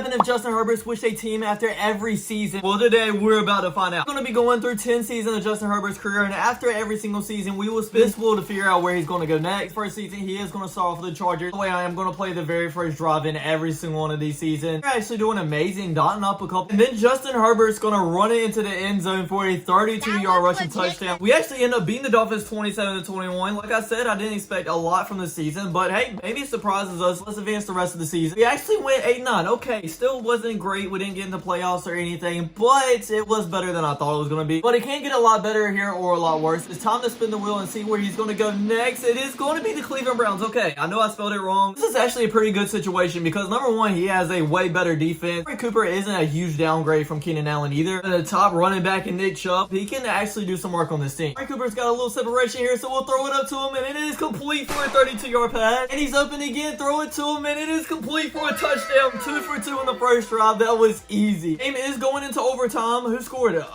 happen if Justin Herbert switched a team after every season? Well, today we're about to find out. We're going to be going through 10 seasons of Justin Herbert's career, and after every single season, we will spin this wheel to figure out where he's going to go next. First season, he is going to start off with the Chargers. The way I am going to play the very first drive in every single one of these seasons. We're actually doing amazing, dotting up a couple. And then Justin Herbert's going to run it into the end zone for a 32-yard rushing touchdown. We actually end up beating the Dolphins 27-21. Like I said, I didn't expect a lot from the season, but hey, maybe it surprises us. Let's advance the rest of the season. We actually went 8-9. Okay, still wasn't great. We didn't get in the playoffs or anything, but it was better than I thought it was going to be. But it can't get a lot better here or a lot worse. It's time to spin the wheel and see where he's going to go next. It is going to be the Cleveland Browns. Okay, I know I spelled it wrong. This is actually a pretty good situation because number one, he has a way better defense. Amari Cooper isn't a huge downgrade from Keenan Allen either. And the top running back in Nick Chubb, he can actually do some work on this team. Amari Cooper's got a little separation here, so we'll throw it up to him, and it is complete for a 32-yard pass. And he's open again, throw it to him, and it is complete for a touchdown. 2 for 2 in the first drive. That was easy. Game is going into overtime. Who scored it?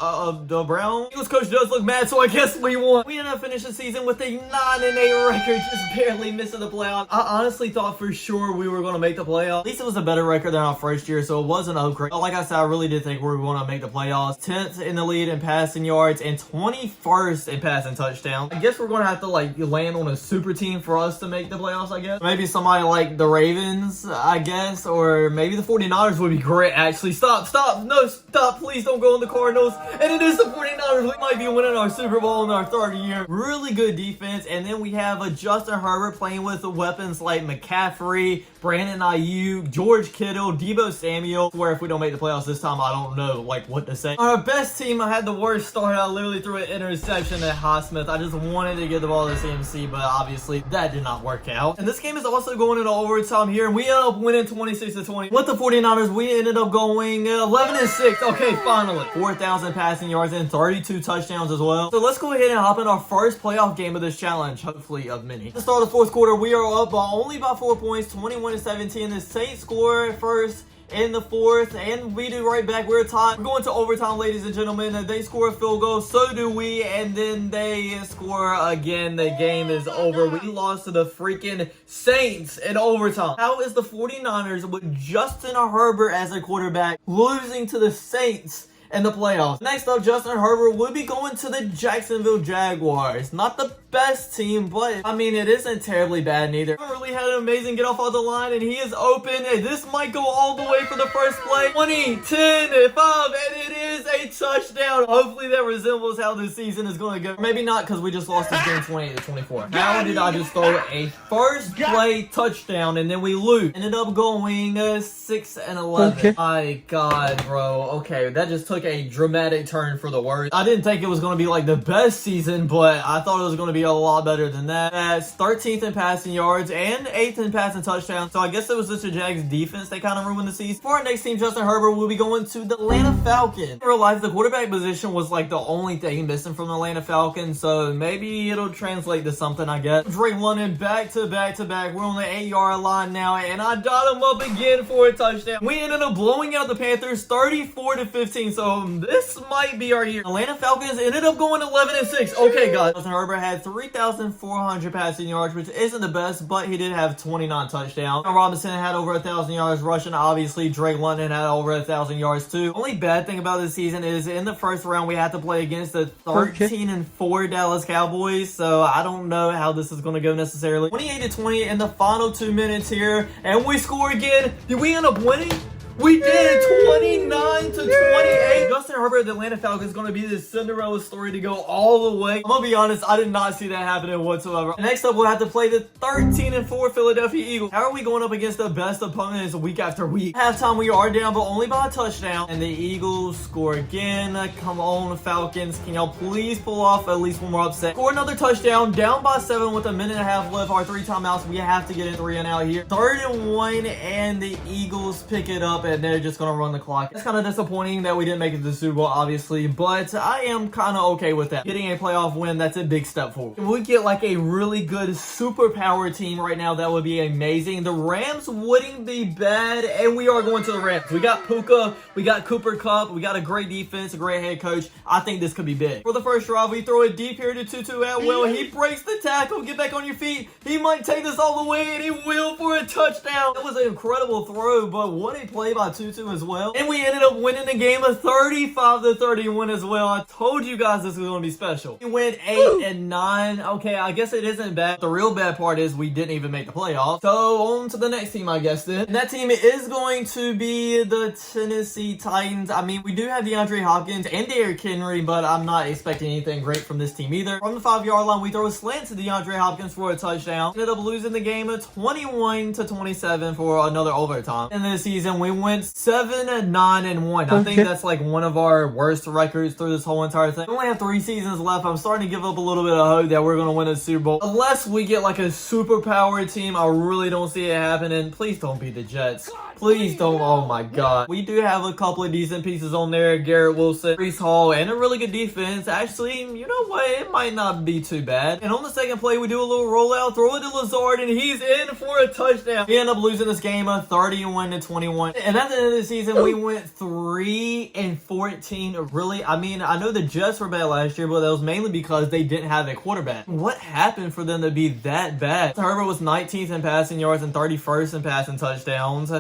The Browns. Eagles coach does look mad, so I guess we won. We ended up finishing the season with a 9-8 record, just barely missing the playoffs. I honestly thought for sure we were going to make the playoffs. At least it was a better record than our first year, so it wasn't upgrade. But like I said, I really did think we were going to make the playoffs. 10th in the lead in passing yards and 21st in passing touchdowns. I guess we're going to have to land on a super team for us to make the playoffs, I guess. Maybe somebody like the Ravens, I guess, or maybe the 49ers would be great, actually. Stop, no, stop, please don't go on the Cardinals. And it is the 49ers. We might be winning our Super Bowl in our third year. Really good defense, and then we have a Justin Herbert playing with weapons like McCaffrey, Brandon Ayuk, George Kittle, Deebo Samuel. Where if we don't make the playoffs this time, I don't know what to say. Our best team, I had the worst start. I literally threw an interception at Highsmith. I just wanted to get the ball to CMC, but obviously that did not work out. And this game is also going into overtime here, and we ended up winning 26-20. With the 49ers, we ended up going 11-6. Okay, finally. 4,000 passing yards and 32 touchdowns as well. So let's go ahead and hop in our first playoff game of this challenge, hopefully of many. To start the fourth quarter, we are up only by 4 points, 21-17. The Saints score first in the fourth, and we do right back. We're tied. We're going to overtime, ladies and gentlemen. They score a field goal, so do we, and then they score again. The game is over. We lost to the freaking Saints in overtime. How is the 49ers with Justin Herbert as a quarterback losing to the Saints in the playoffs? Next up, Justin Herbert will be going to the Jacksonville Jaguars. Not the best team, but I mean, it isn't terribly bad neither. He really had an amazing get off of the line, and he is open, and this might go all the way for the first play. 20, 10, 5, and it is a touchdown. Hopefully that resembles how this season is going to go. Maybe not, because we just lost this game 28-24. How did I just throw a first play touchdown, and then we lose? Ended up going 6-11. Okay. My God, bro. Okay, that just took a dramatic turn for the worse. I didn't think it was going to be like the best season, but I thought it was going to be a lot better than that. That's 13th in passing yards and 8th in passing touchdowns. So I guess it was just the Jags defense that kind of ruined the season. For our next team, Justin Herbert will be going to the Atlanta Falcons. In real life, the quarterback position was like the only thing missing from the Atlanta Falcons, so maybe it'll translate to something, I guess. Drake London back to back to back. We're on the 8-yard line now, and I dot him up again for a touchdown. We ended up blowing out the Panthers 34-15, so this might be our year. Atlanta Falcons ended up going 11-6. Okay, guys. Justin Herbert had 3,400 passing yards, which isn't the best, but he did have 29 touchdowns. Robinson had over 1,000 yards rushing. Obviously, Drake London had over 1,000 yards too. Only bad thing about this season is in the first round, we had to play against the 13-4 Dallas Cowboys, so I don't know how this is going to go necessarily. 28-20 in the final 2 minutes here, and we score again. Did we end up winning? We did, 29-28. Justin Herbert, the Atlanta Falcons, is going to be this Cinderella story to go all the way. I'm going to be honest, I did not see that happening whatsoever. Next up, we'll have to play the 13-4 Philadelphia Eagles. How are we going up against the best opponents week after week? Halftime, we are down, but only by a touchdown. And the Eagles score again. Come on, Falcons. Can y'all please pull off at least one more upset? Score another touchdown, down by 7 with a minute and a half left. Our 3 timeouts, we have to get it 3 and out here. 3rd and 1, and the Eagles pick it up, and they're just going to run the clock. It's kind of disappointing that we didn't make it to the Super Bowl, obviously, but I am kind of okay with that. Getting a playoff win, that's a big step forward. If we get like a really good superpower team right now, that would be amazing. The Rams wouldn't be bad, and we are going to the Rams. We got Puka, we got Cooper Kupp, we got a great defense, a great head coach. I think this could be big. For the first drive, we throw it deep here to Tutu Atwell. He breaks the tackle. Get back on your feet. He might take this all the way, and he will for a touchdown. That was an incredible throw, but what a play by by 2-2 as well. And we ended up winning the game of 35-31 as well. I told you guys this was going to be special. We went 8-9. Okay, I guess it isn't bad. The real bad part is we didn't even make the playoffs. So on to the next team, I guess then. And that team is going to be the Tennessee Titans. I mean, we do have DeAndre Hopkins and Derrick Henry, but I'm not expecting anything great from this team either. From the 5-yard line, we throw a slant to DeAndre Hopkins for a touchdown. Ended up losing the game of 21-27 for another overtime. In this season, we went 7-9-1. I think that's like one of our worst records through this whole entire thing. We only have 3 seasons left. I'm starting to give up a little bit of hope that we're going to win a Super Bowl. Unless we get like a super powered team, I really don't see it happening. Please don't be the Jets. Please don't. Oh my God. We do have a couple of decent pieces on there. Garrett Wilson, Breece Hall, and a really good defense. Actually, you know what? It might not be too bad. And on the second play, we do a little rollout, throw it to Lazard, and he's in for a touchdown. We end up losing this game of 31-21. And at the end of the season, we went 3-14. Really, I mean, I know the Jets were bad last year, but that was mainly because they didn't have a quarterback. What happened for them to be that bad? Herbert was 19th in passing yards and 31st in passing touchdowns.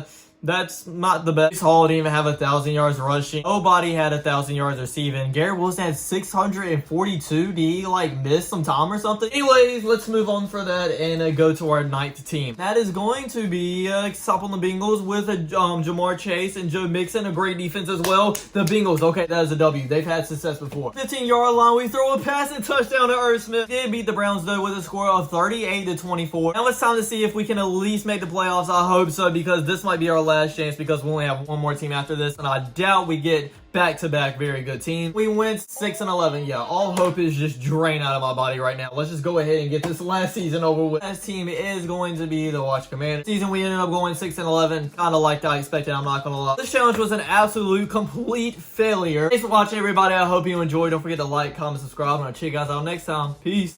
That's not the best. Hall didn't even have 1,000 yards rushing. Nobody had 1,000 yards receiving. Garrett Wilson had 642. Did he like miss some time or something? Anyways, let's move on for that and go to our 9th team. That is going to be up on the Bengals with Jamar Chase and Joe Mixon, a great defense as well. The Bengals, okay, that is a W. They've had success before. 15-yard line, we throw a passing touchdown to Irv Smith. Did beat the Browns though with a score of 38-24. Now it's time to see if we can at least make the playoffs. I hope so, because this might be our last chance, because we only have one more team after this, and I doubt we get back-to-back very good teams. We went 6-11. Yeah, all hope is just drained out of my body right now. Let's just go ahead and get this last season over with. This team is going to be the Watch Commanders. Season we ended up going 6-11, kind of like I expected. I'm not gonna lie. This challenge was an absolute complete failure. Thanks for watching, everybody. I hope you enjoyed. Don't forget to like, comment, subscribe, and I'll check you guys out next time. Peace.